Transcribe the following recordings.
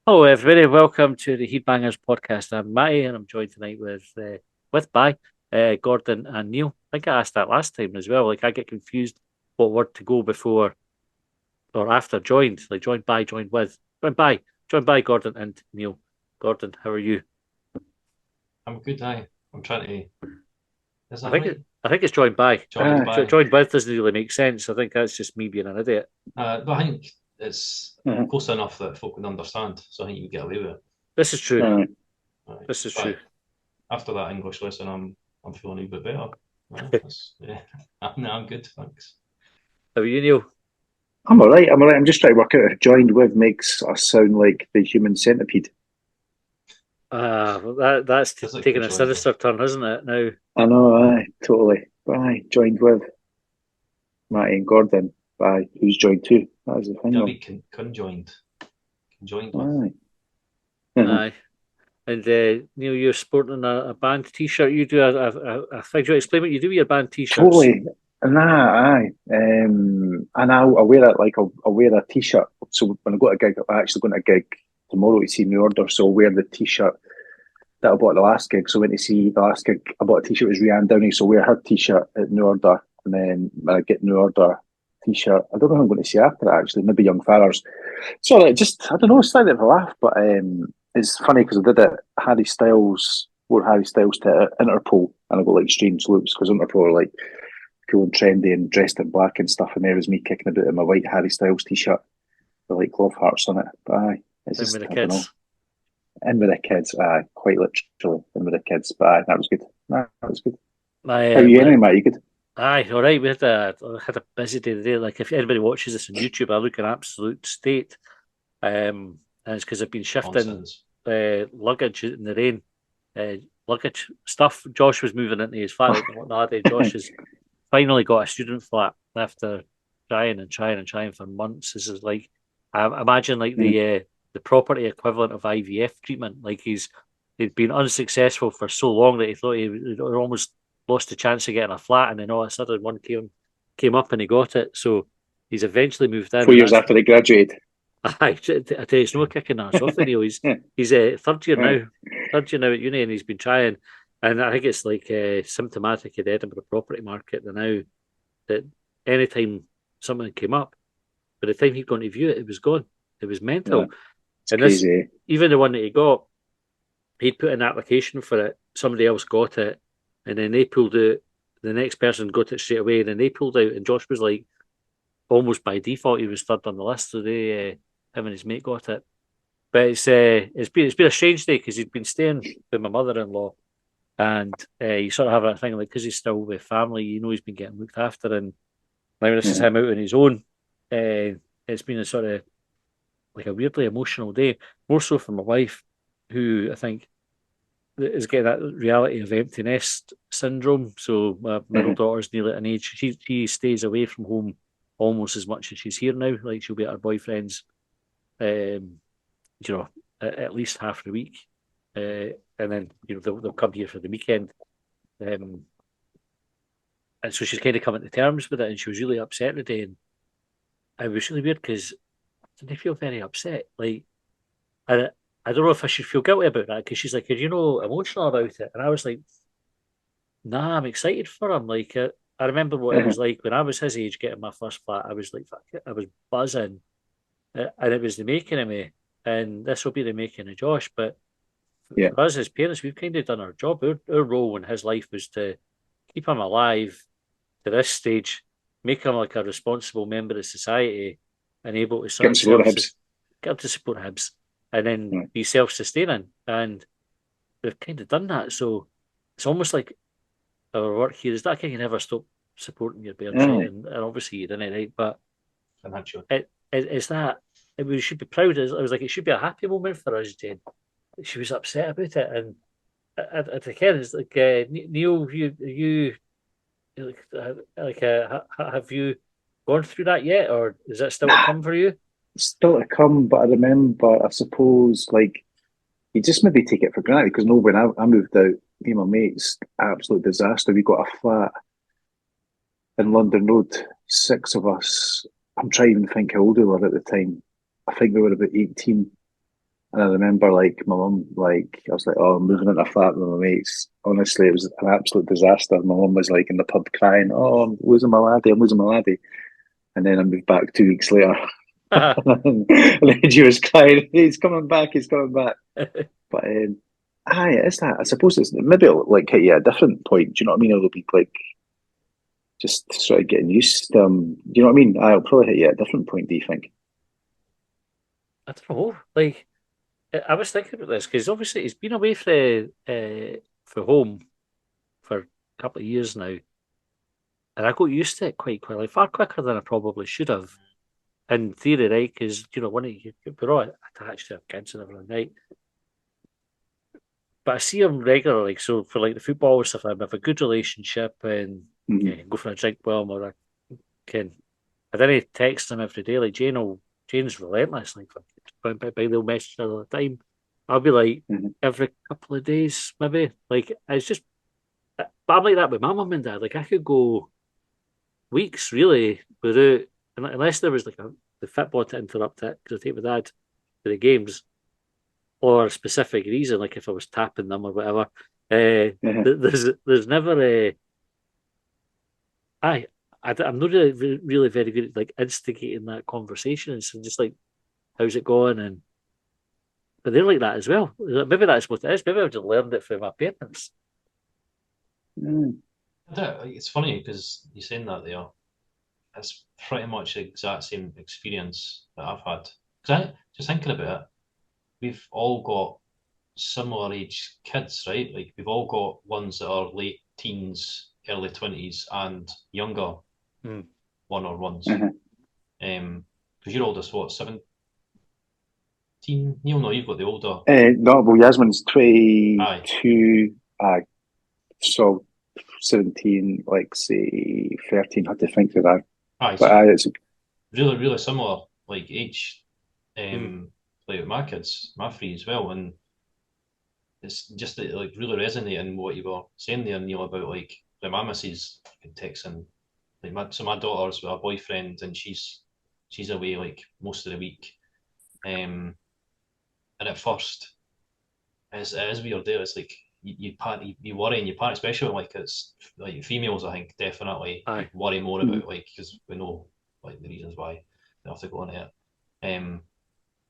Hello, everybody. Welcome to the Heatbangers podcast. I'm Matty, and I'm joined tonight with Gordon and Neil. I think I asked that last time as well. Like I get confused what word to go before or after joined. Like joined by, joined with, joined by Gordon and Neil. Gordon, how are you? I'm good, aye. I'm trying to. Is I that think right? it. I think it's joined by. Joined by. Joined with doesn't really make sense. I think that's just me being an idiot. But I think it's Mhm. close enough that folk can understand, so I think you can get away with it. This is true. Right. Aye. This is true. But after that English lesson, I'm feeling a bit better. Yeah. I'm good, thanks. How are you, Neil? I'm all right. I'm all right. I'm just trying to work out if joined with makes us sound like the human centipede. That's Physically taking a joined with. sinister turn, isn't it? Now, I know, aye, totally. Aye, joined with Matty and Gordon. Aye, who's joined too? That is the thing, Maybe though. conjoined. Conjoined with. Aye. Mhm. aye. And Neil, you're sporting a band T-shirt. You do a thing. Do you explain what you do with your band T-shirts? Totally. Nah, aye. And I wear it like I'll wear a t-shirt. So when I go to a gig, I'm actually going to a gig tomorrow to see New Order. So I'll wear the t-shirt that I bought at the last gig. So I went to see the last gig. I bought a t-shirt. It was Rianne Downey. So I wear her t-shirt at New Order. And then when I get New Order t-shirt, I don't know who I'm going to see after that actually. Maybe Young Farrers. So like, just, I don't know, slightly of a laugh. But it's funny because I did it. Wore Harry Styles to Interpol. And I got like strange looks because Interpol are like cool and trendy and dressed in black and stuff. And there was me kicking about in my white Harry Styles t-shirt with like love hearts on it. But aye, it's Then with just, the I don't know. kids. In with the kids, quite literally in with the kids. But that was good. That was good. How My, are you anyway, Matt? You good? aye, all right. We had a busy day today. Like if anybody watches this on YouTube, I look an absolute state. And it's because I've been shifting Nonsense. luggage in the rain. Luggage stuff. Josh was moving into his flat the other day. Josh has finally got a student flat after trying for months. This is like I imagine like Mm, the property equivalent of IVF treatment. Like he'd been unsuccessful for so long that he thought he'd almost lost the chance of getting a flat, and then all of a sudden one came up and he got it. So he's eventually moved in, four and years that's after they graduated. I tell you, it's no kicking ass off the Neil. Yeah, He's right. third year now at uni, and he's been trying. And I think it's like symptomatic of the Edinburgh property market now that anytime something came up, by the time he'd gone to view it, it was gone. It was Yeah, mental. it's And this, crazy. Eh? even the one that he got, he'd put an application for it. Somebody else got it, and then they pulled it. The next person got it straight away, and then they pulled out. And Josh was like, almost by default, he was third on the list. So him and his mate got it. But it's been a strange day because he'd been staying with my mother-in-law, and you sort of have a thing like because he's still with family, he's been getting looked after, and now this is Yeah. him out on his own. It's been a sort of like a weirdly emotional day, more so for my wife, who I think is getting that reality of empty nest syndrome. So my middle Mhm. daughter's nearly at an age she stays away from home almost as much as she's here now. Like she'll be at her boyfriend's, um, you know, at least half the week, and then they'll come here for the weekend. Um, and so she's kind of coming to terms with it, and she was really upset today, and it was really weird because I didn't feel very upset. Like I, I don't know if I should feel guilty about that because she's like, "Are you know emotional about it?" And I was like, "Nah, I'm excited for him." Like I remember what it was Mhm. like when I was his age getting my first flat. I was like, fuck it, I was buzzing, and it was the making of me, and this will be the making of Josh. But Yeah. for us as parents, we've kind of done our job. Our role in his life was to keep him alive to this stage, make him like a responsible member of society, and able to Get sort him of support Hibs. get him to support Hibs, and then Yeah. be self-sustaining. And we've kind of done that. So it's almost like our work here is that I can never stop supporting your parents, right? Aye. And obviously you didn't, right? But Financial. is that we should be proud. I was like, it should be a happy moment for us, Jane. She was upset about it, and at the end, it's like Neil, you like have you gone through that yet, or is that still to come for you? Still to come, but I remember, I suppose, like, you just maybe take it for granted because no, when I moved out, me and my mates, absolute disaster. We got a flat in London Road, six of us. I'm trying to think how old we were at the time. I think we were about 18. And I remember, like, my mum, like, I was like, oh, I'm moving into a flat with my mates. Honestly, it was an absolute disaster. My mum was, like, in the pub crying, oh, I'm losing my laddie, I'm losing my laddie. And then I moved back 2 weeks later. And then she was crying, he's coming back, he's coming back. But, aye, it's that. I suppose it's maybe it'll, like, hit you at a different point. Do you know what I mean? It'll be, like, just sort of getting used. Do you know what I mean? I'll probably hit you at a different point, do you think? I don't know. Like, I was thinking about this because obviously he's been away for home for a couple of years now, and I got used to it quite quickly, far quicker than I probably should have. In theory, right? Because when we're all attached to our kids and everything, right? But I see him regularly. So for like the football stuff, I have a good relationship and go for a drink with him, or I didn't text him every day. Like Jane's relentless. Like they'll message her all the time. I'll be like every couple of days, maybe. Like it's just, but I'm like that with my mum and dad. Like I could go weeks really without, unless there was like the football to interrupt it because I take my dad to the games or a specific reason, like if I was tapping them or whatever. There's never a. I'm not really very good at like instigating that conversation. And so just like, how's it going? And but they're like that as well. Maybe that's what it is. Maybe I've just learned it from my parents. It's funny because you're saying that there. It's pretty much the exact same experience that I've had. Because just thinking about it, we've all got similar age kids, right? Like we've all got ones that are late teens, early 20s, and younger one or ones. Because you're oldest, what, 17? Neil, no, you've got the older. No, well, Yasmin's 22. Aye. So 17, like say 13. I had to think of that. Aye, but so it's really, really similar, like age. Like my kids, my three as well, and it's just like really resonating what you were saying there, Neil, about like my missus texting. Like my daughter's with her boyfriend, and she's away like most of the week. And at first, it is weird there. It's like you worry and you panic, especially when like it's like females. I think definitely worry more about like because we know like the reasons why they have to go on it.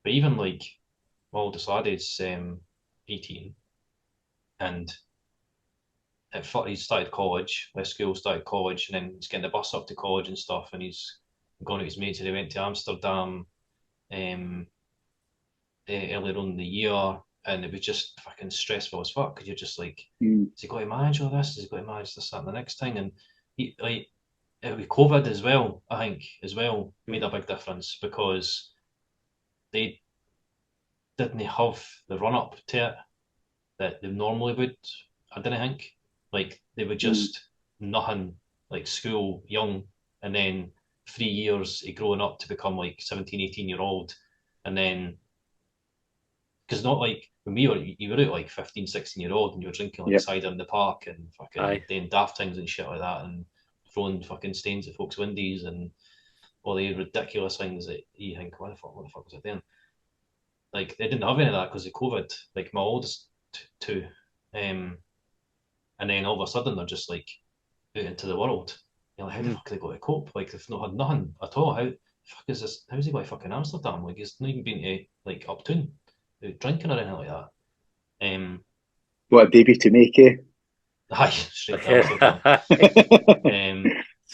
But even like my oldest lad is 18, and at first he started college, left school, started college, and then he's getting the bus up to college and stuff, and he's going with his mates, and he went to Amsterdam earlier on in the year, and it was just fucking stressful as fuck because you're just like, is he going to manage all this? Is he going to manage this, that, and the next thing? And he like with COVID as well, I think as well made a big difference because they didn't have the run up to it that they normally would. I didn't think like they would just nothing like school young and then 3 years of growing up to become like 17, 18-year-old, and then because not like when you were out like 15, 16-year-old and you were drinking like cider in the park and fucking doing daft things and shit like that and throwing fucking stains at folks' windies and all the ridiculous things that you think, what the fuck was I doing? Like they didn't have any of that because of COVID. Like my oldest two, and then all of a sudden they're just like out into the world. You're like, how the fuck are they going to cope? Like they've not had nothing at all. How the fuck is this? How's he going to fucking Amsterdam? Like he's not even been to like Uptown, drinking or anything like that. What a baby to make, eh? Aye, straight to Amsterdam.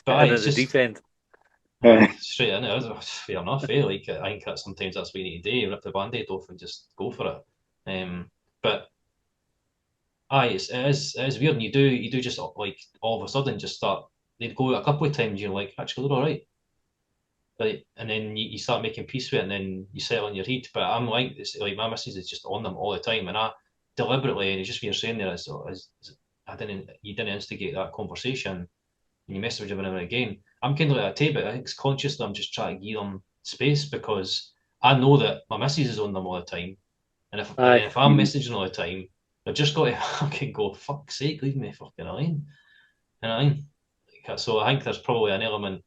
But it's just deep end. Straight in it. Fair enough, eh? Like I think that sometimes that's what you need to do. Rip the band-aid off and just go for it. But it is weird, and you do just like all of a sudden just start. They'd go a couple of times, you're like, actually, they're all right. But and then you start making peace with it, and then you settle in your heat. But I'm like this, like my missus is just on them all the time, and I deliberately, and it's just what you're saying there is you didn't instigate that conversation, and you message them and again. I'm kind of like that too, but I think it's conscious that I'm just trying to give them space because I know that my missus is on them all the time, and if I'm messaging all the time, I've just got to fucking go, fuck's sake, leave me fucking alone. And I mean, so I think there's probably an element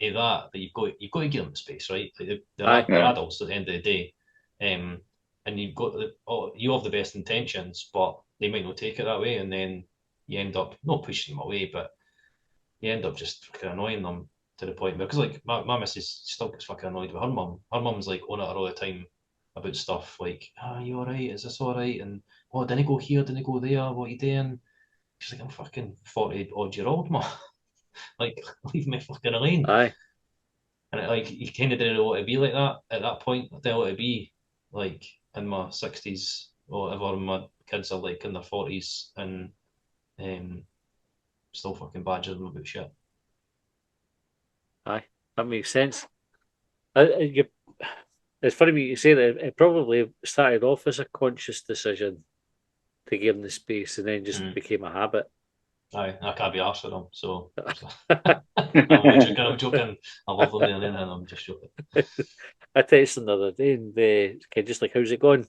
of that you've got to give them space, right? Like they're adults at the end of the day, and and you have the best intentions, but they might not take it that way, and then you end up not pushing them away, but you end up just fucking annoying them to the point because like my missus still gets fucking annoyed with her mum. Her mum's like on at her all the time about stuff like, you alright? Is this alright? And didn't go here, didn't go there, what are you doing? She's like, I'm fucking 40 odd year old, man. Like, leave me fucking alone. Aye. And like you kind of didn't want to be like that at that point. I didn't want to be like in my 60s or whatever, and my kids are like in their 40s and still fucking badger them about shit. Aye, that makes sense. It's funny when you say that it probably started off as a conscious decision to give them the space and then just became a habit. Aye, I can't be arsed with them, so I'm joking. I love them and I'm just joking. I texted him the other day and the kid just like, how's it going?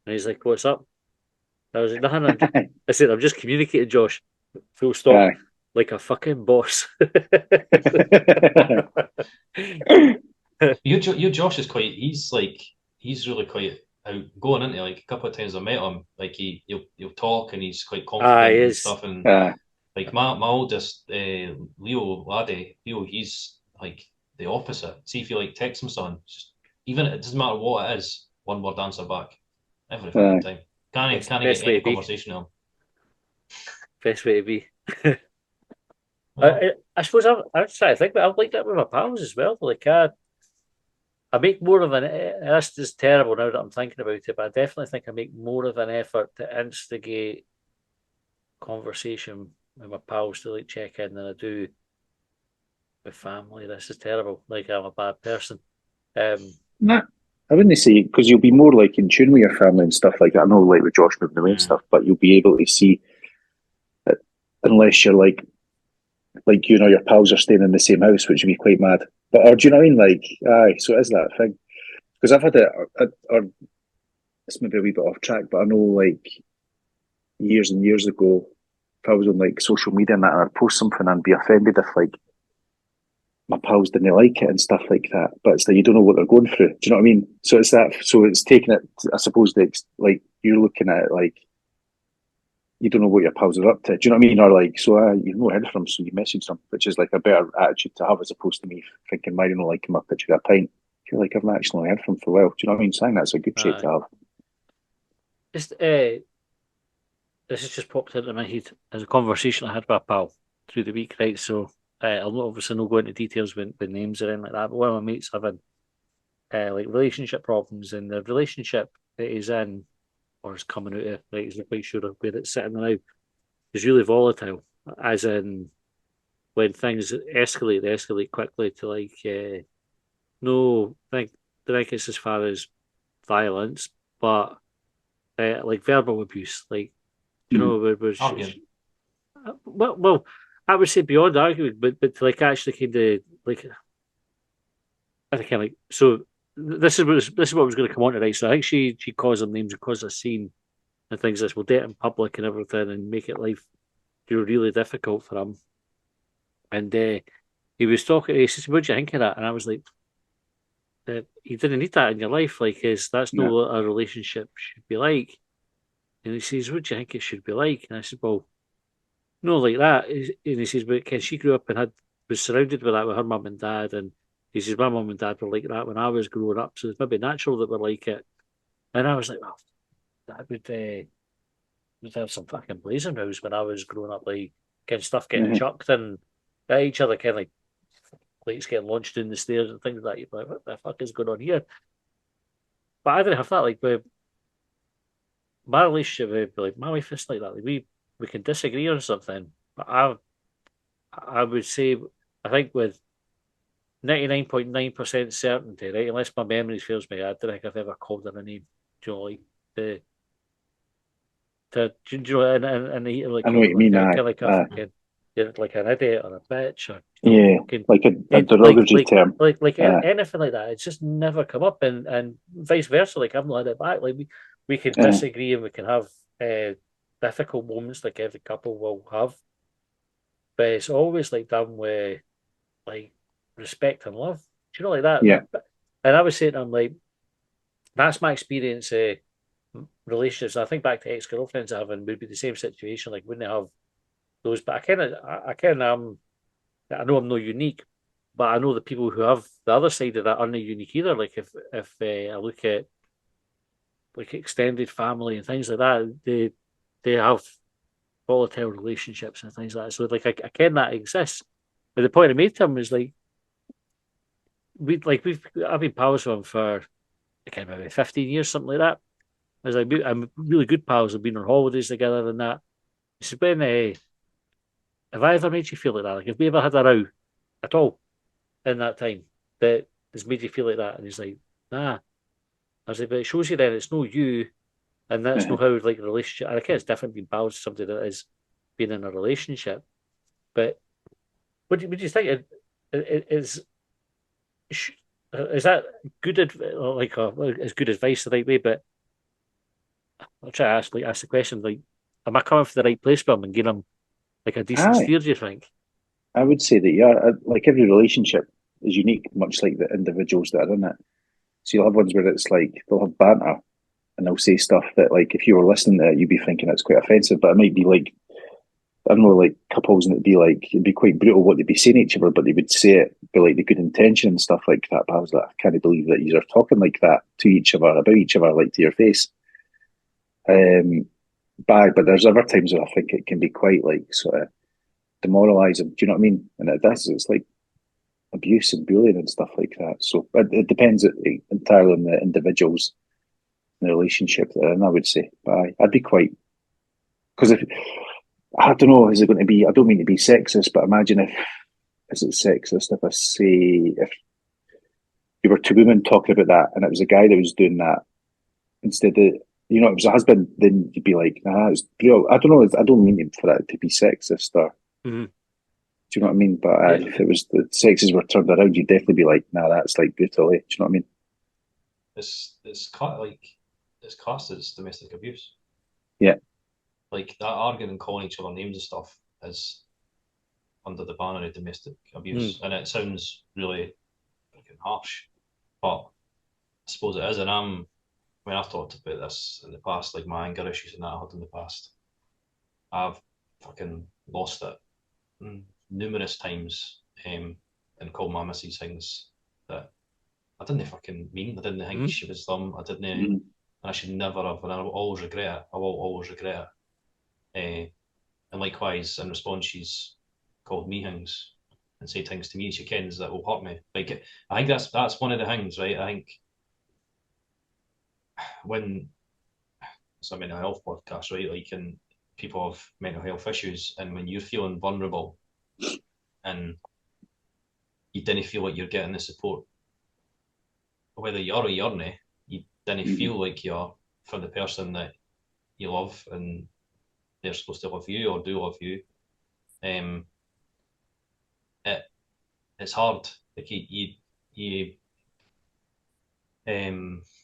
And he's like, what's up? I was like, nothing. I said, I'm just communicating, Josh. Full stop. Aye. Like a fucking boss. You Josh is quite. He's really quite outgoing, isn't he? Like a couple of times I met him, like he'll talk and he's quite confident and stuff. And like my oldest Leo laddie, he's like the opposite. See if you like text him something, even it doesn't matter what it is, one word answer back every fucking time. Can't get any conversation on him. Best way to be. I suppose I'm trying to think, but I've like that with my pals as well. Like I make more of an. This is terrible now that I'm thinking about it, but I definitely think I make more of an effort to instigate conversation with my pals to like check in than I do with family. This is terrible. Like I'm a bad person. Nah, I wouldn't say because you'll be more like in tune with your family and stuff like that. I know, like with Josh moving away and stuff, but you'll be able to see that unless you're like you know your pals are staying in the same house, which would be quite mad. But or do you know what I mean? Like, aye, so it is that thing. Because I've had or this may be a wee bit off track, but I know like years and years ago, if I was on like social media and that, and I'd post something and be offended if like my pals didn't like it and stuff like that. But it's like you don't know what they're going through. Do you know what I mean? So it's that. So it's taking it. I suppose that like you're looking at it like you don't know what your pals are up to. Do you know what I mean? Or like, so you've not heard from them, so you message them, which is like a better attitude to have as opposed to me thinking, why don't I like him a picture of a pint? I feel like I've not actually heard from him for a while. Do you know what I mean? Saying that's a good trait to have. Just this has just popped into my head as a conversation I had with a pal through the week, right? So I'll obviously not go into details with names or anything like that, but one of my mates having like relationship problems, and the relationship that he's in or is coming out of, right, he's not quite sure of where it's sitting now, is really volatile, as in when things escalate, they escalate quickly to like, no, I think it's as far as violence, but like verbal abuse, like, you know, well, I would say beyond argument, but to like actually kind of like, I think like, so this is what was going to come on tonight. So I think she calls them names and causes a scene and things like this. We'll date in public and everything and make it life, you know, really difficult for him. And he was talking. He says, "What do you think of that?" And I was like, "You didn't need that in your life. Like, that's not what a relationship should be like." And he says, "What do you think it should be like?" And I said, "Well, no, like that." And he says, "But Ken, she grew up and was surrounded with that with her mum and dad, and." He says, my mum and dad were like that when I was growing up, so it's maybe natural that we're like it. And I was like, well, that would have some fucking blazing rows when I was growing up, like, stuff getting chucked and at each other, like plates getting launched down the stairs and things like that. You're like, what the fuck is going on here? But I didn't have that. Like, with my relationship, like, my wife is like that. Like, we can disagree on something, but I would say, I think with 99.9% certainty, right? Unless my memory fails me, I don't think I've ever called her a name. Do you know, like do you know, and like, I know what you mean. Like an idiot or a bitch, or like a derogatory term, like anything like that. It's just never come up, and vice versa. Like I've not had it back. Like we can disagree and we can have difficult moments, like every couple will have, but it's always like done with like respect and love. Do you know, like that? Yeah. And I was saying to him, like, that's my experience relationships. I think back to ex-girlfriends I have, and would be the same situation. Like, wouldn't have those? But I know I'm not unique, but I know the people who have the other side of that aren't unique either. Like if I look at like extended family and things like that, they have volatile relationships and things like that. So like I ken that exists. But the point I made to him was like we've I've been pals with him for like maybe 15 years, something like that. I was like I'm really good pals. We've been on holidays together and that. He said, when have I ever made you feel like that? Like have we ever had a row at all in that time that has made you feel like that? And he's like, nah. I was like, but it shows you then it's no you, and that's no how like a relationship. And I guess it's different being pals to somebody that is being in a relationship. But what do you think? Is that good? Like is good advice the right way? But I'll try to ask the question. Like, am I coming from the right place with him and giving him like a decent Aye, steer? Do you think? I would say that, yeah, like every relationship is unique, much like the individuals that are in it. So you'll have ones where it's like they'll have banter and they'll say stuff that, like, if you were listening to it, you'd be thinking it's quite offensive, but it might be like, I don't know, like couples, and it'd be quite brutal what they'd be saying to each other, but they would say it with like the good intention and stuff like that. But I was like, I can't believe that you're talking like that to each other, about each other, like to your face. Um, but there's other times where I think it can be quite like sort of demoralising. Do you know what I mean? And it does. It's like abuse and bullying and stuff like that. So it depends entirely on the individuals in the relationship they're in, I would say. But I'd be quite, because if I don't know, is it going to be? I don't mean to be sexist, but imagine if is it sexist if I say if you were two women talking about that and it was a guy that was doing that instead of it was a husband, then you'd be like, nah, it's real. I don't know. I don't mean for that to be sexist or Mm-hmm. do you know what I mean? But Yeah. if it was the sexes were turned around, you'd definitely be like, nah, that's like brutal. Do you know what I mean? It's classed as domestic abuse. Yeah. Like that arguing and calling each other names and stuff is under the banner of domestic abuse, and it sounds really freaking harsh, but I suppose it is. And I've talked about this in the past, like my anger issues and that I had in the past. I've fucking lost it numerous times, and called my missus things that I didn't fucking mean. I didn't think she was dumb. I didn't, and I should never have, and I will always regret it. I will always regret it. And likewise, in response, she's called me things and said things to me she kens that will hurt me. Like I think that's one of the things, right? I think when some mental health podcast, right? Like, and people have mental health issues, and when you're feeling vulnerable and you didn't feel like you're getting the support, whether you're or you're not, you didn't feel like you're from the person that you love and they're supposed to love you or do love you. Um, it's hard. Like you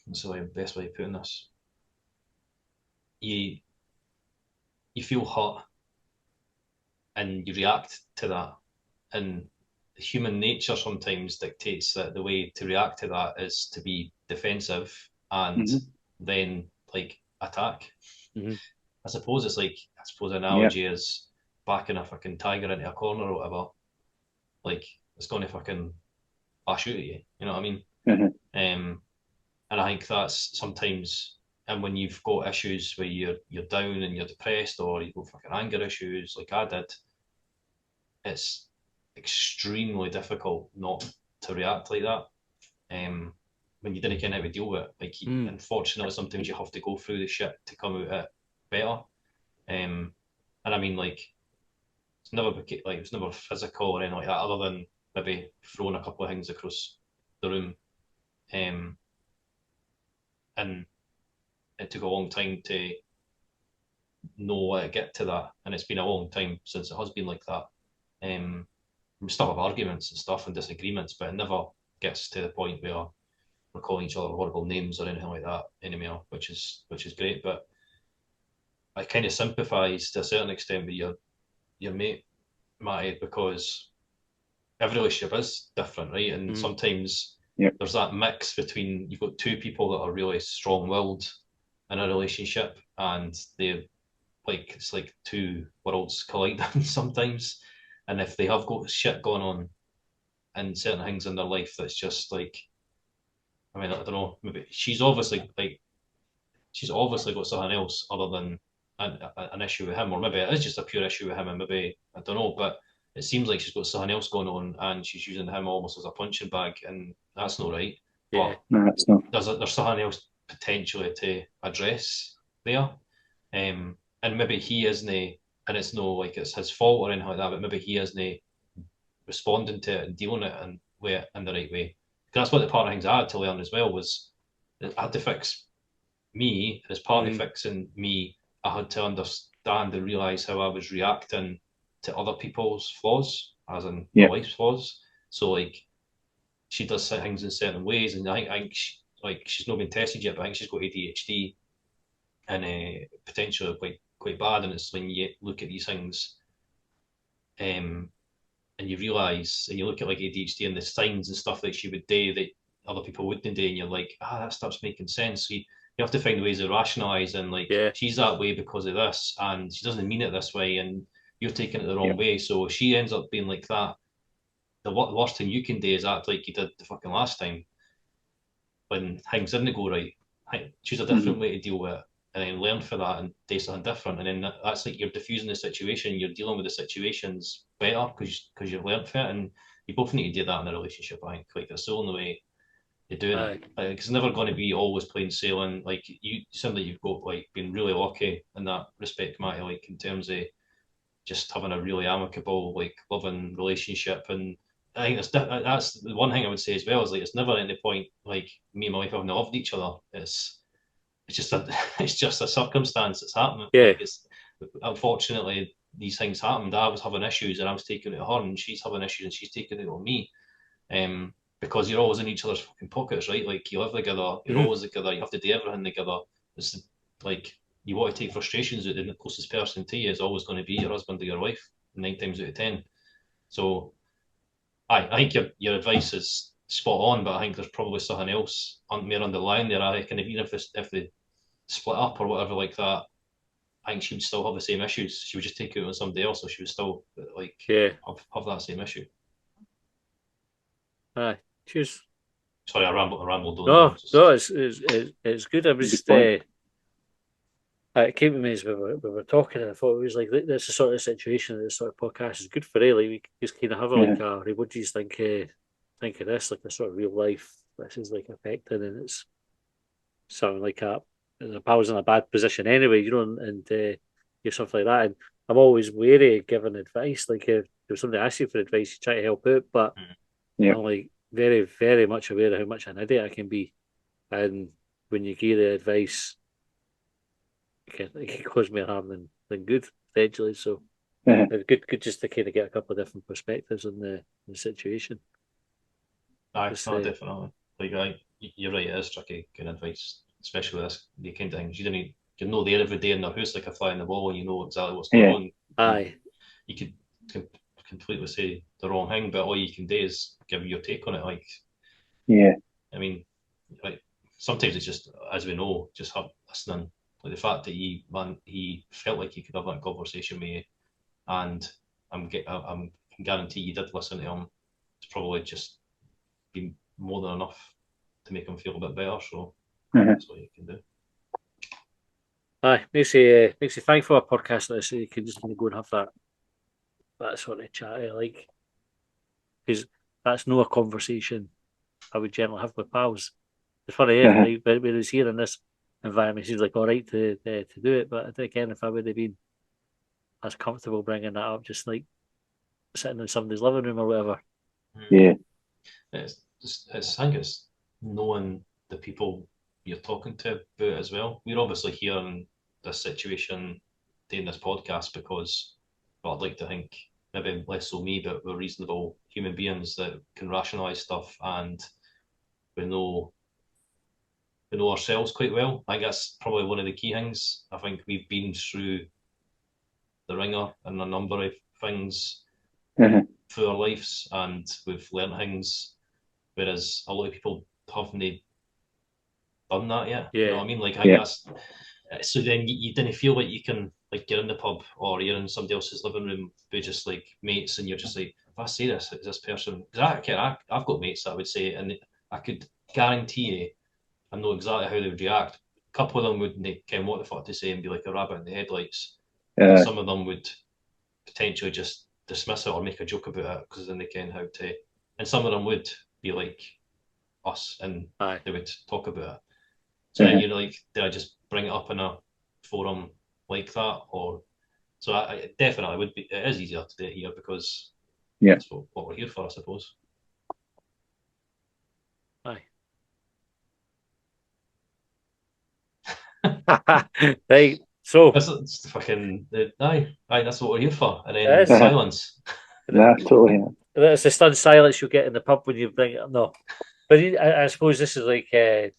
what's the best way of putting this? You you feel hurt and you react to that, and human nature sometimes dictates that the way to react to that is to be defensive and then like attack. I suppose it's like the analogy is backing a fucking tiger into a corner or whatever. Like it's going to fucking lash out at you. You know what I mean? And I think that's sometimes, and when you've got issues where you're down and you're depressed or you've got fucking anger issues like I did, it's extremely difficult not to react like that. When you didn't get how to deal with it, like unfortunately, sometimes you have to go through the shit to come out it better. And I mean, like it's never physical or anything like that, other than maybe throwing a couple of things across the room. And it took a long time to know how to get to that, and it's been a long time since it has been like that. We still have arguments and stuff and disagreements, but it never gets to the point where we're calling each other horrible names or anything like that anymore, which is great. But I kind of sympathise to a certain extent with your mate, Matty, because every relationship is different, right? And sometimes there's that mix between you've got two people that are really strong-willed in a relationship, and they like it's like two worlds colliding sometimes. And if they have got shit going on and certain things in their life that's just like, I mean, I don't know, maybe she's obviously got something else other than an issue with him, or maybe it is just a pure issue with him, and maybe I don't know, but it seems like she's got something else going on, and she's using him almost as a punching bag, and that's not right. Yeah. But No, it's not. there's something else potentially to address there, and maybe he isn't, and it's no like it's his fault or anything like that, but maybe he isn't responding to it and dealing it in the right way. That's what the part of things I had to learn as well was that I had to fix me, and as part of fixing me, I had to understand and realise how I was reacting to other people's flaws, as in my wife's flaws. So like she does things in certain ways, and I think she's not been tested yet, but I think she's got ADHD, and potentially quite bad. And it's when you look at these things, and you realise, and you look at like ADHD and the signs and stuff that she would do that other people wouldn't do, and you're like, that starts making sense. So you have to find ways to rationalise, and like she's that way because of this, and she doesn't mean it this way, and you're taking it the wrong way. So she ends up being like that. The worst thing you can do is act like you did the fucking last time when things didn't go right. Choose a different way to deal with it, and then learn for that and do something different. And then that's like you're diffusing the situation, you're dealing with the situations better because you've learned for it. And you both need to do that in a relationship. I think like that's the only way to do it. Like, it's never going to be always plain sailing. Like you, something you've got like been really lucky in that respect, Matty. Like in terms of just having a really amicable, like loving relationship. And I think that's the one thing I would say as well is like it's never any point like me and my wife having loved each other. It's just it's just a circumstance that's happening. Yeah. Like unfortunately these things happened. I was having issues and I was taking it on her, and she's having issues and she's taking it on me. Because you're always in each other's fucking pockets, right? Like you live together, you're always together, you have to do everything together. It's like you want to take frustrations out, and the closest person to you is always going to be your husband or your wife, 9 times out of 10. So I think your advice is spot on, but I think there's probably something else more underlying there. I reckon even if they split up or whatever like that, I think she would still have the same issues. She would just take it on somebody else, so she would still like have that same issue. Aye. Cheers. Sorry, I rambled on. No, it's good. I was just it came to me as we were talking, and I thought it was like this is the sort of situation that this sort of podcast is good for. Really, we just kind of have like a what do you think of this, like a sort of real life. This is like affecting, and it's something like a. I was in a bad position anyway, you know, and you something like that. And I'm always wary of giving advice. Like if somebody asks you for advice, you try to help out, but I'm like very, very much aware of how much an idiot I can be, and when you give the advice, it can cause more harm than good potentially. So it's good just to kind of get a couple of different perspectives on the situation. Aye, no, definitely. Like you're right, it is tricky kind of advice, especially with this the kind of things. You're not there every day in their house like a fly in the wall, and you know exactly what's going on. Aye. You could completely say the wrong thing, but all you can do is give your take on it. Like, I mean, like sometimes it's just, as we know, just have listening. Like the fact that he felt like he could have that conversation with you, and I can guarantee you did listen to him. It's probably just been more than enough to make him feel a bit better. So that's what you can do. Aye, makes you thankful for a podcast like this, so you can just go and have that sort of chat. Like, because that's not a conversation I would generally have with pals. It's funny, like when it was here in this environment, it seems like all right to do it, but again, if I would have been as comfortable bringing that up, just like sitting in somebody's living room or whatever. It's I think it's knowing the people you're talking to about as well. We're obviously here in this situation doing this podcast because, well, I'd like to think maybe less so me, but we're reasonable human beings that can rationalise stuff, and we know ourselves quite well. I think that's probably one of the key things. I think we've been through the ringer in a number of things through our lives, and we've learned things, whereas a lot of people haven't done that yet. Yeah. You know what I mean? Like I think that's so then you didn't feel like you can, like, you're in the pub or you're in somebody else's living room with just like mates, and you're just like, if I say this, is this person? Because I've got mates that would say it, and I could guarantee you, I know exactly how they would react. A couple of them wouldn't kind of what the fuck to say and be like a rabbit in the headlights. And some of them would potentially just dismiss it or make a joke about it because then they ken how to. And some of them would be like us and they would talk about it. So then you're like, did I just bring it up in a forum like that? Or so I definitely would be. It is easier to do it here because that's what we're here for, I suppose. Aye. Right. So it's the fucking aye. That's what we're here for. And then silence. Nah, totally. It's the stunned silence you'll get in the pub when you bring it up. No, but I suppose this is like it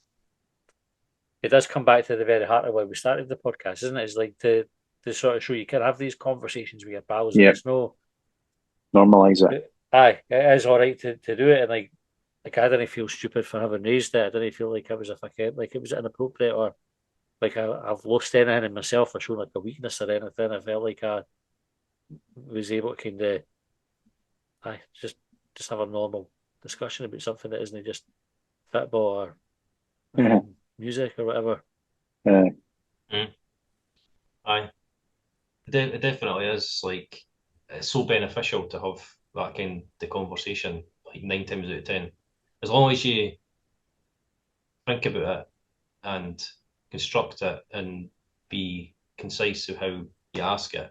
does come back to the very heart of why we started the podcast, isn't it? It's like to sort of show you can have these conversations with your pals. And it's no normalize it. Aye, it is all right to do it, and like I didn't feel stupid for having raised it. I didn't feel like it was like it was inappropriate or like I've lost anything in myself or shown like a weakness or anything. I felt like I was able to kind of just have a normal discussion about something that isn't just football or music or whatever. Aye, it definitely is. Like, it's so beneficial to have that kind of conversation. Like 9 times out of 10, as long as you think about it and construct it and be concise with how you ask it,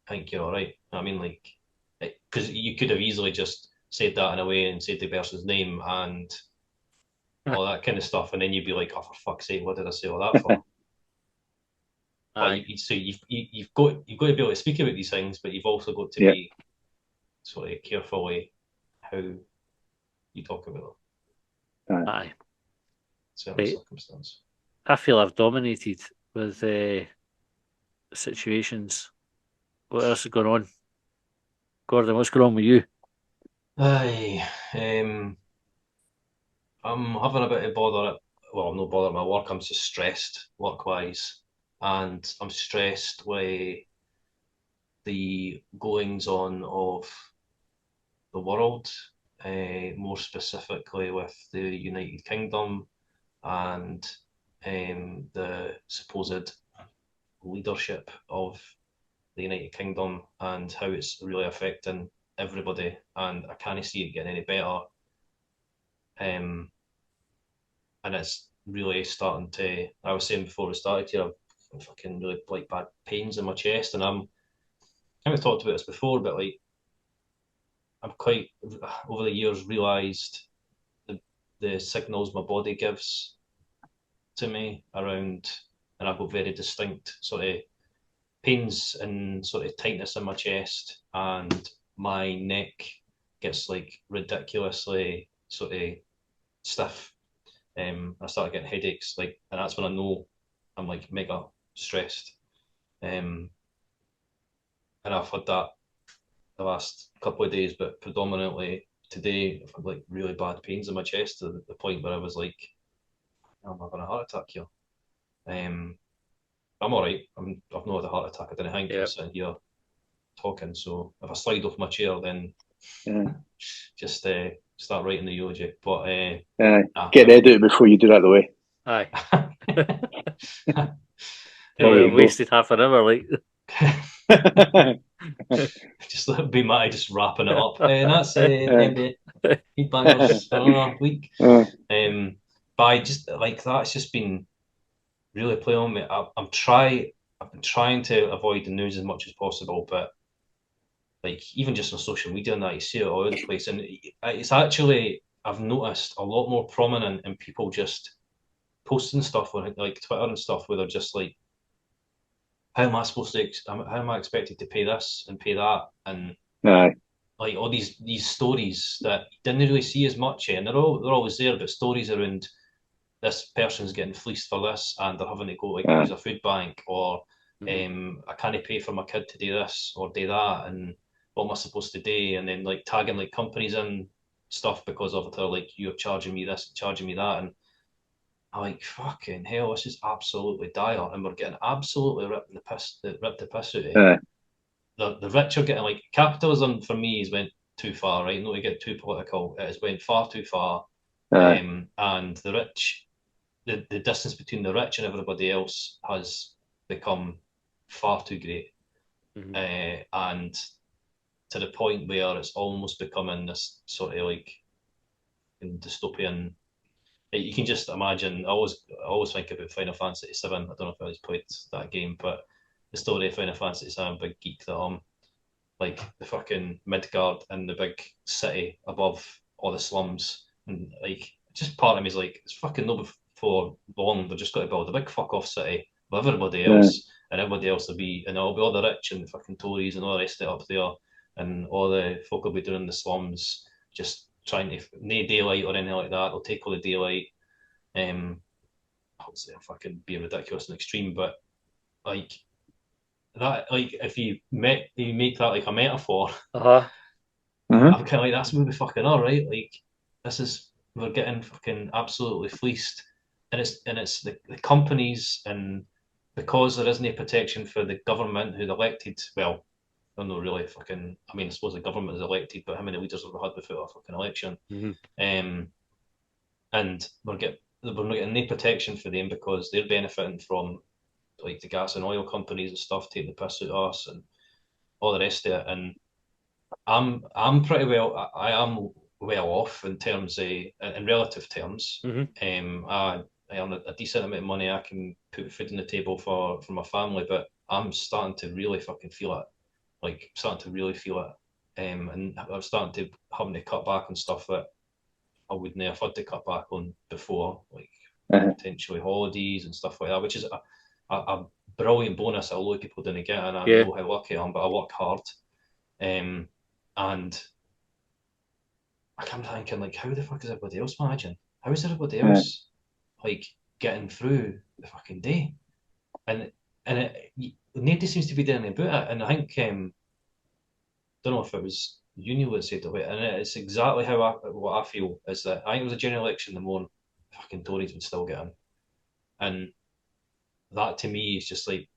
I think you're all right. I mean, like, because you could have easily just said that in a way and said the person's name and all that kind of stuff, and then you'd be like, "Oh, for fuck's sake, what did I say all that for?" But so you've got to be able to speak about these things, but you've also got to be sort of carefully how you talk about them. Aye. Certain circumstance. I feel I've dominated with situations. What else is going on? Gordon, what's going on with you? Aye, I'm having a bit of bother. Well, I'm not bothered at my work. I'm just stressed work-wise, and I'm stressed with the goings on of the world, more specifically with the United Kingdom and the supposed leadership of the United Kingdom and how it's really affecting everybody, and I can't see it getting any better. And it's really starting to. I was saying before we started here, I'm fucking really like bad pains in my chest, and I haven't talked about this before, but like I'm quite over the years realised the signals my body gives to me around, and I've got very distinct sort of pains and sort of tightness in my chest, and my neck gets like ridiculously sort of stiff. I start getting headaches, like, and that's when I know I'm like mega stressed. And I've had that the last couple of days, but predominantly today, I've had like really bad pains in my chest to the point where I was like, I'm having a heart attack here. I'm all right. I've not had a heart attack. I didn't think I'm sitting here talking. So if I slide off my chair, then just start writing the eulogy. But get ready before you do that, the way. Aye. Wasted half an hour, like. Just let be my just wrapping it up. And that's maybe feedbackers for another week. But I just like that's just been really playing on me. I've been trying to avoid the news as much as possible, but like even just on social media and that, you see it all over the place, and it's actually I've noticed a lot more prominent in people just posting stuff on like Twitter and stuff where they're just like, how am I supposed to? How am I expected to pay this and pay that? And like all these stories that you didn't really see as much, and they're always there, but stories around this person's getting fleeced for this, and they're having to go like use a food bank, or I can't pay for my kid to do this or do that, and what am I supposed to do? And then like tagging like companies in stuff because of it, like you're charging me this, charging me that, and I'm like, fucking hell, this is absolutely dire, and we're getting absolutely ripped the piss out of it. The rich are getting, like, capitalism for me has went too far, right? Not to get too political, it has went far too far. And the rich, the distance between the rich and everybody else has become far too great. And to the point where it's almost becoming this sort of like dystopian. You can just imagine. I always think about Final Fantasy VII. I don't know if I always played that game, but the story of Final Fantasy VII, big geek that I'm, like the fucking Midgard and the big city above all the slums, and like just part of me is like, it's fucking no before long they're just got to build a big fuck off city with everybody else, and everybody else will be, and it'll be all the rich and the fucking Tories and all the rest of it up there, and all the folk will be doing in the slums, just trying to no daylight or anything like that. They'll take all the daylight. Obviously, I'm fucking being ridiculous and extreme, but like that, like if you make that like a metaphor, I'm kind of like, that's where we fucking are, right? Like, this is, we're getting fucking absolutely fleeced, and it's the companies, and because there isn't a protection for the government who's elected. Well, I don't know really fucking. I mean, I suppose the government is elected, but how many leaders have we had without a fucking election? And we're not getting any protection for them because they're benefiting from like the gas and oil companies and stuff taking the piss out of us and all the rest of it. And I'm pretty well. I am well off in terms of, in relative terms. I earn a decent amount of money. I can put food on the table for my family, but I'm starting to really fucking feel it. Like, starting to really feel it. And I'm starting to having to cut back on stuff that I wouldn't have had to cut back on before, like potentially holidays and stuff like that, which is a brilliant bonus that a lot of people didn't get, and I know how lucky I am, but I work hard. And I'm thinking, like, how the fuck is everybody else managing? How is everybody else like getting through the fucking day? And nobody seems to be doing anything about it. And I think don't know if it was Union that said it, and it's exactly what I feel is that I think it was a general election, the more fucking Tories would still get in, and that to me is just like,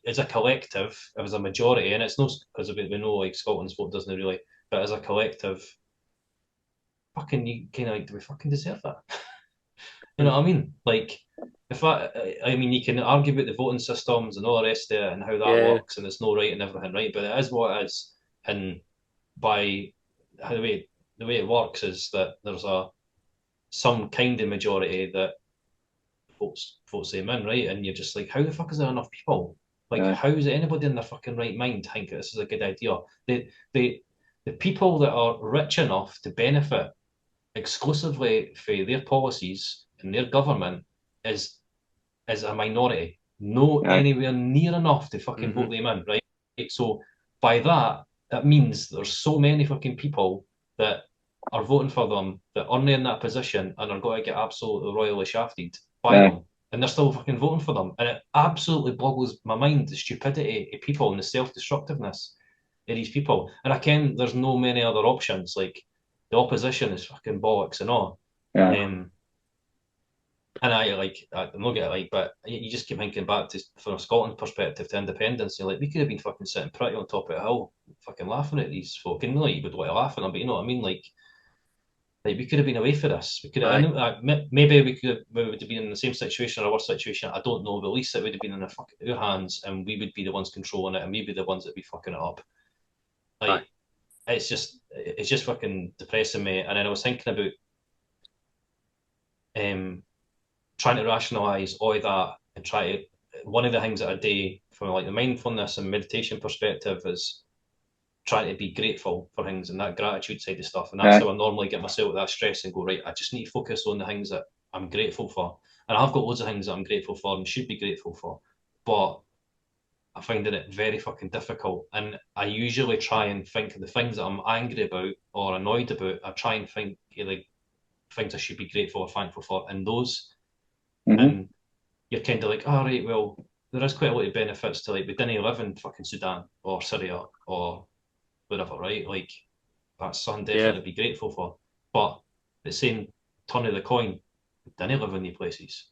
as a collective, if as a majority, and it's not because we know like Scotland's vote doesn't really, but as a collective, fucking you kind of like, do we fucking deserve that? You know what I mean? Like, if I mean, you can argue about the voting systems and all the rest of it and how that works, and it's no right and everything, right? But it is what it is, and by how the way it works is that there's some kind of majority that votes them in, right? And you're just like, how the fuck is there enough people? Like, how is anybody in their fucking right mind think this is a good idea? The people that are rich enough to benefit exclusively for their policies and their government is a minority. No anywhere near enough to fucking vote them in, right? So by that means there's so many fucking people that are voting for them that aren't in that position and are going to get absolutely royally shafted by them. And they're still fucking voting for them. And it absolutely boggles my mind, the stupidity of people and the self-destructiveness of these people. And I ken there's no many other options. Like, the opposition is fucking bollocks and all. And I'm not getting like, but you just keep thinking back to, from a Scotland perspective, to independence. You're like, we could have been fucking sitting pretty on top of the hill, fucking laughing at these folk. And like, you would like laughing, but you know what I mean? Like we could have been away for this. We could have, maybe we would have been in the same situation or a worse situation. I don't know, but at least it would have been in our hands, and we would be the ones controlling it, and maybe the ones that be fucking it up. Like, it's just fucking depressing me. And then I was thinking about trying to rationalize all of that and try to. One of the things that I do from like the mindfulness and meditation perspective is trying to be grateful for things and that gratitude side of stuff. And that's how I normally get myself with that stress and go, right, I just need to focus on the things that I'm grateful for. And I've got loads of things that I'm grateful for and should be grateful for. But I find it very fucking difficult. And I usually try and think of the things that I'm angry about or annoyed about. I try and think of the things I should be grateful or thankful for. And those, and you're kind of like, oh, right, well, there is quite a lot of benefits to, like, we didn't live in fucking Sudan or Syria or whatever, right? Like, that's something definitely to be grateful for. But the same turn of the coin, didn't live in these places.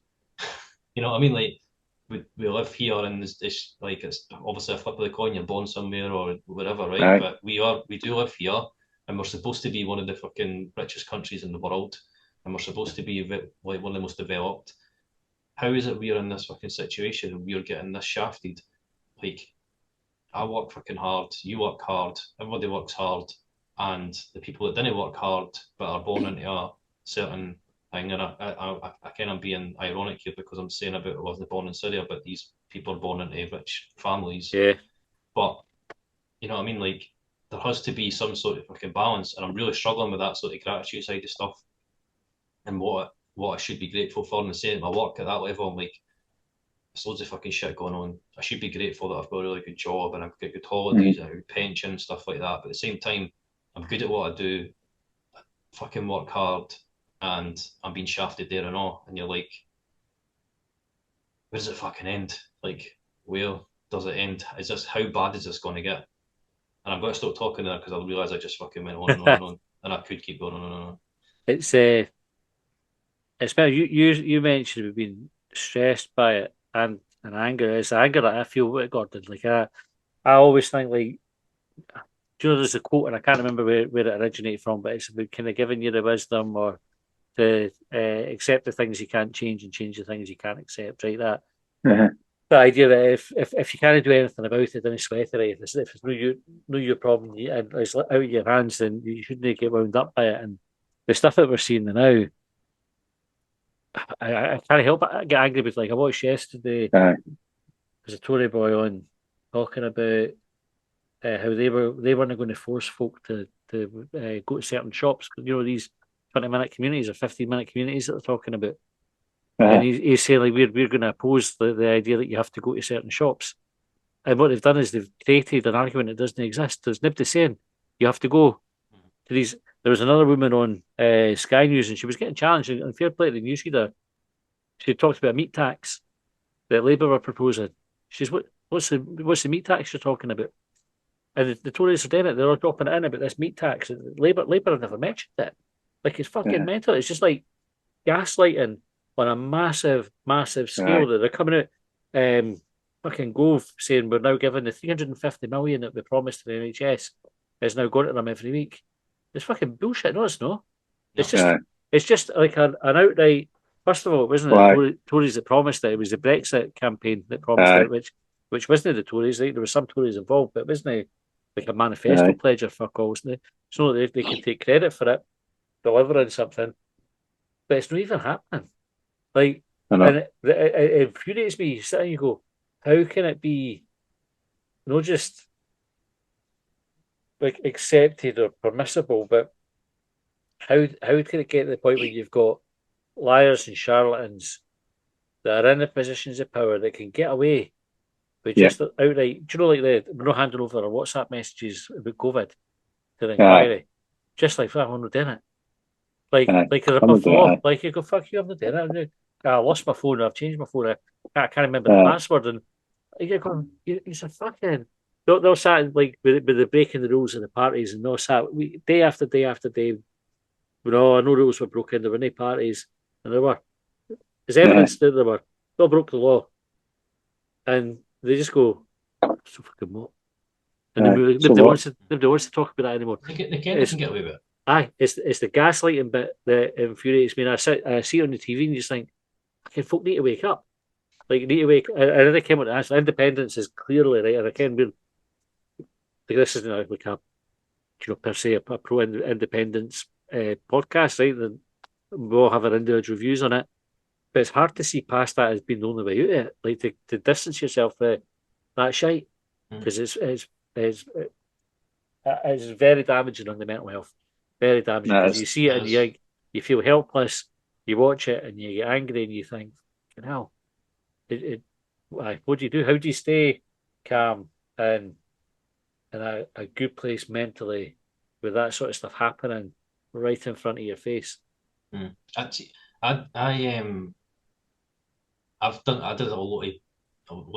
You know what I mean? Like we live here, and it's like it's obviously a flip of the coin. You're born somewhere or whatever, right? Aye. But we do live here, and we're supposed to be one of the fucking richest countries in the world, and we're supposed to be like one of the most developed. How is it we're in this fucking situation and we're getting this shafted? Like, I work fucking hard, you work hard, everybody works hard, and the people that didn't work hard but are born into a certain thing, and I kind of being ironic here because I'm saying about I wasn't born in Syria, but these people are born into rich families. Yeah. But you know what I mean? Like, there has to be some sort of fucking balance, and I'm really struggling with that sort of gratitude side of stuff, and what I should be grateful for, and saying my work at that level. I'm like, there's loads of fucking shit going on. I should be grateful that I've got a really good job and I've got good holidays and a good pension and stuff like that. But at the same time, I'm good at what I do. I fucking work hard, and I'm being shafted there and all. And you're like, where does it fucking end? Like, where does it end? Is this, how bad is this going to get? And I'm going to stop talking there because I realise I just fucking went on and on and on. And I could keep going on and on. It's better. You mentioned we've been stressed by it and anger. It's the anger that I feel with Gordon. Like I always think like, do you know, there's a quote and I can't remember where it originated from, but it's about kind of giving you the wisdom or to accept the things you can't change and change the things you can't accept. Right, that the idea that if you can't do anything about it, then sweat it. If it's no your problem and it's out of your hands, then you shouldn't get wound up by it. And the stuff that we're seeing now, I can't help but get angry with. Like I watched yesterday, there's a Tory boy on talking about how they weren't going to force folk to go to certain shops. You know, these 20-minute communities or 15-minute communities that they're talking about. And he's saying like we're going to oppose the idea that you have to go to certain shops. And what they've done is they've created an argument that doesn't exist. There's nobody saying you have to go to these. There was another woman on Sky News, and she was getting challenged. And fair play to the newsreader, she talked about a meat tax that Labour were proposing. She's what's the meat tax you're talking about? And the Tories are doing it. They're all dropping it in about this meat tax. Labour have never mentioned it. Like it's fucking mental. It's just like gaslighting on a massive scale that they're coming out. Fucking Gove saying we're now giving the 350 million that we promised to the NHS is now going to them every week. It's fucking bullshit. No, it's not. It's just like an outright. First of all, it wasn't the Tories that promised it. It was the Brexit campaign that promised it, which wasn't the Tories. Right? There were some Tories involved, but it wasn't like a manifesto pledge or fuck all. It's not that they can take credit for it, delivering something, but it's not even happening. Like, and it infuriates me. You sit and you go, how can it be not just like accepted or permissible, but how can it get to the point where you've got liars and charlatans that are in the positions of power that can get away with just outright, do you know, like we're not handing over our WhatsApp messages about COVID to the inquiry, just like that, I'm not doing it. Like a rip-off law. Like you go, fuck you, I'm not doing it. I lost my phone, I've changed my phone, I can't remember the password, and you're going, it's a fucking. They'll sat like with the breaking the rules of the parties, and they'll sat day after day after day. No rules were broken. There were no parties, and there were. There's evidence that they all broke the law, and they just go so fucking what? And nobody wants to talk about that anymore. They can get away with it. Aye, it's the gaslighting bit that infuriates me. And I see it on the TV and just think, fucking folk need to wake up. Like, you need to wake. And then I came with the independence is clearly right. And I can be like, this isn't like a, per se a pro independence podcast, right? Then we all have our individual views on it, but it's hard to see past that as being the only way out of it. Like to distance yourself from that shite because it's very damaging on the mental health. Very damaging because you see it and you feel helpless. You watch it and you get angry and you think, hell, what do you do? How do you stay calm and in a good place mentally with that sort of stuff happening right in front of your face? I did a lot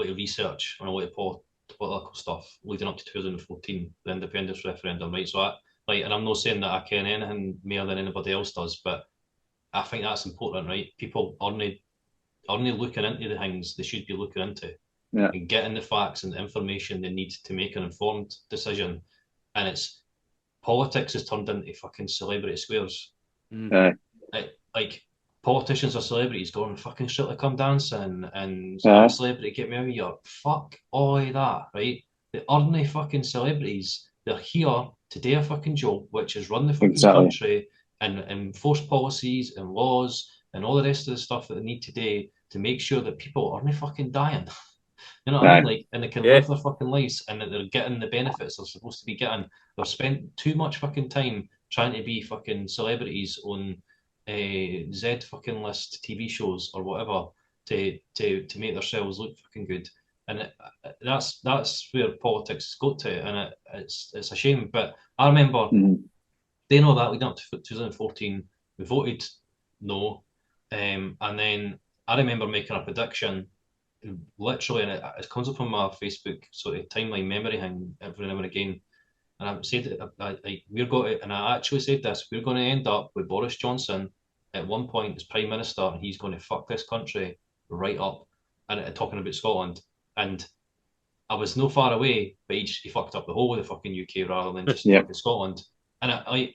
of research on a lot of political stuff leading up to 2014, the independence referendum, right? So and I'm not saying that I ken anything more than anybody else does, but I think that's important, right? People only looking into the things they should be looking into, and getting the facts and the information they need to make an informed decision. And it's politics has turned into fucking celebrity squares. Like politicians or celebrities going fucking Strictly Come Dancing and Celebrity Get Me Out of Here. Fuck all of that, right? The ordinary fucking celebrities, they're here to do a fucking job, which is run the fucking country and enforce policies and laws and all the rest of the stuff that they need to do to make sure that people aren't fucking dying. You know what I mean? Like, and they can live their fucking lives and that they're getting the benefits they're supposed to be getting. They've spent too much fucking time trying to be fucking celebrities on Z fucking list TV shows or whatever to make themselves look fucking good. And that's where politics has got to, and it's a shame. But I remember they know that leading up to 2014, we voted no, and then I remember making a prediction, literally, and it comes up on my Facebook sort of timeline memory thing every now and again. And I said, we're going to, and I actually said this, we're going to end up with Boris Johnson at one point as Prime Minister, and he's going to fuck this country right up. And talking about Scotland. And I was no far away, but he fucked up the whole of the fucking UK rather than just fucking Scotland. And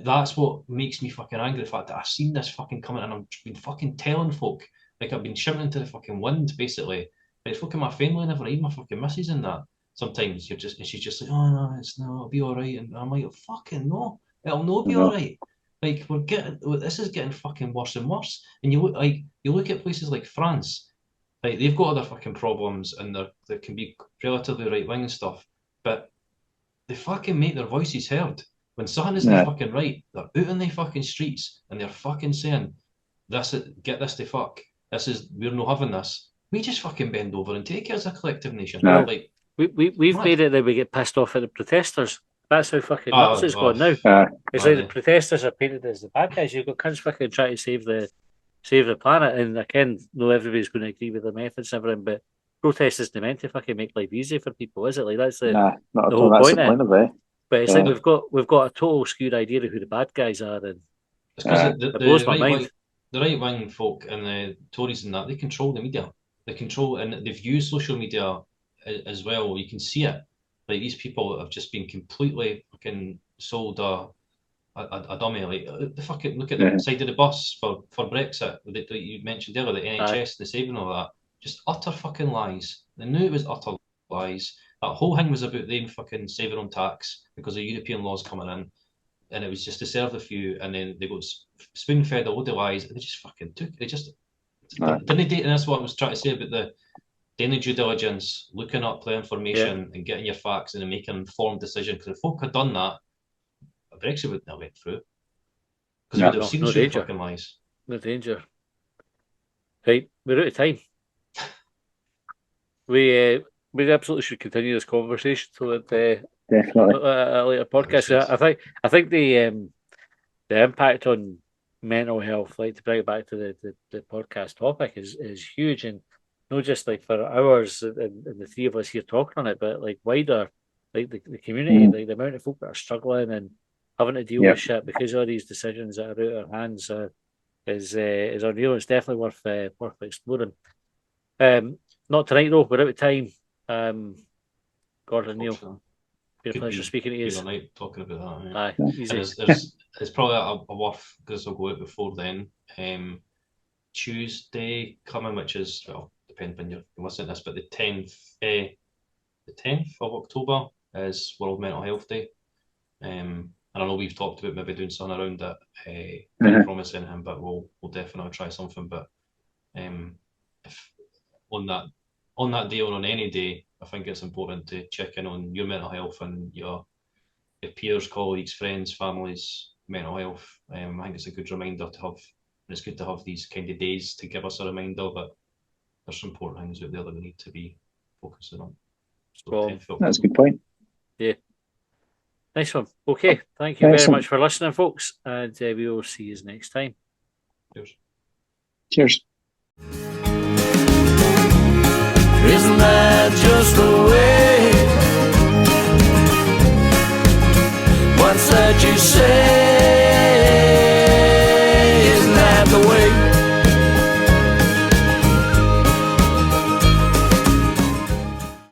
that's what makes me fucking angry, the fact that I've seen this fucking coming and I've been fucking telling folk, like I've been shouting into the fucking wind, basically. But it's fucking my family, never even my fucking missus in that. Sometimes she's just like, oh no, it'll be all right. And I'm like, fucking no, it'll not be all right. Like this is getting fucking worse and worse. And you look at places like France. Like they've got other fucking problems and they can be relatively right wing and stuff, but they fucking make their voices heard. When something isn't fucking right, they're out in the fucking streets and they're fucking saying, get this to fuck. We're not having this. We just fucking bend over and take it as a collective nation. No. Like we've made it that we get pissed off at the protesters. That's how fucking nuts it's gone now. It's like the protesters are painted as the bad guys. You've got cunts fucking trying to save the planet, and again, not everybody's going to agree with the methods and everything, but protest isn't meant to fucking make life easy for people, is it? Like that's the whole point of it. But it's like we've got a total skewed idea of who the bad guys are, and it's because it blows my mind. The right wing folk and the Tories and that, they control the media. They control, and they've used social media as well. You can see it. Like these people have just been completely fucking sold a dummy. Like the fucking look at the side of the bus for Brexit that you mentioned earlier, the NHS, the saving, all that. Just utter fucking lies. They knew it was utter lies. That whole thing was about them fucking saving on tax because of European laws coming in, and it was just to serve the few, and then they got spoon fed a load of lies, and they just fucking took. They just didn't date, and that's what I was trying to say about the doing the due diligence, looking up the information and getting your facts and then making an informed decision. Because if folk had done that, Brexit wouldn't have went through. Because we'd have seen the fucking lies. No danger. Right, we're out of time. We absolutely should continue this conversation so that definitely a later podcast. I think the impact on mental health, like to bring it back to the podcast topic, is huge, and not just like for hours and the three of us here talking on it, but like wider, like the community, like the amount of folk that are struggling and having to deal with shit because of these decisions that are out of our hands is unreal. It's definitely worth exploring. Not tonight though. We're out of time. Gordon, Neil, been a pleasure speaking to you. Good night talking about that. Aye, easy. It's probably a worth because I'll go out before then. Tuesday coming, which is depending when you're listening to this, but the 10th of October is World Mental Health Day. And I know we've talked about maybe doing something around it. Can't promise anything, but we'll definitely try something. But if on that day or on any day, I think it's important to check in on your mental health and your peers, colleagues, friends, families' mental health. I think it's a good reminder to have, and it's good to have these kind of days to give us a reminder that there's some important things out there that we need to be focusing on. So that's a good point. Yeah. Nice one. Okay. Thank you very much for listening, folks. And we will see you next time. Cheers. Isn't that just the way? What's that you say?